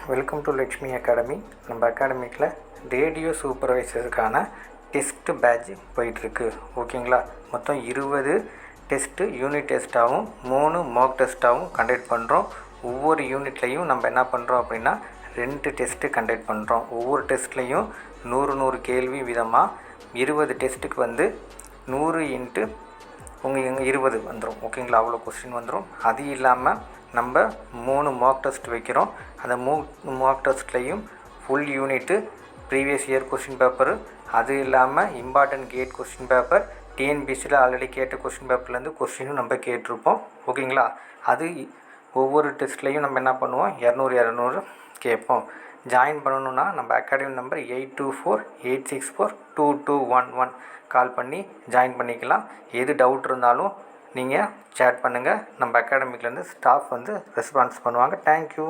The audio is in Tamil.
Welcome to Lakshmi academy. நம்ம அகாடமிக்கில் ரேடியோ சூப்பர்வைசருக்கான டெஸ்ட்டு பேட்ச் போயிட்டுருக்கு. ஓகேங்களா? மொத்தம் 20 டெஸ்ட்டு யூனிட் டெஸ்ட்டாகவும் 3 மார்க் டெஸ்ட்டாகவும் கண்டக்ட் பண்ணுறோம். ஒவ்வொரு யூனிட்லேயும் நம்ம என்ன பண்ணுறோம் அப்படின்னா 2 டெஸ்ட்டு கண்டக்ட் பண்ணுறோம். ஒவ்வொரு டெஸ்ட்லேயும் 100 கேள்வி விதமாக 20 டெஸ்ட்டுக்கு வந்து 100 இன்ட்டு எங்கள் 20 வந்துடும். ஓகேங்களா? அவ்வளோ கொஸ்டின் வந்துடும். அது இல்லாமல் நம்ம 3 மார்க் டெஸ்ட் வைக்கிறோம். அந்த மார்க் டெஸ்ட்லேயும் full unit previous year question paper, அது இல்லாமல் இம்பார்ட்டன்ட் கேட் கொஸ்டின் பேப்பர், டிஎன்பிசியில் ஆல்ரெடி கேட்ட கொஸ்டின் பேப்பர்லேருந்து கொஸ்டினும் நம்ம கேட்டிருப்போம். ஓகேங்களா? அது ஒவ்வொரு டெஸ்ட்லேயும் நம்ம என்ன பண்ணுவோம், 200 கேட்போம். ஜாயின் பண்ணணுன்னா நம்ம அகாடமி நம்பர் 8248642211 கால் பண்ணி ஜாயின் பண்ணிக்கலாம். எது டவுட் இருந்தாலும் நீங்கள் சேட் பண்ணுங்கள். நம்ம அகாடமிக்லேருந்து ஸ்டாஃப் வந்து ரெஸ்பான்ஸ் பண்ணுவாங்க. தேங்க்யூ.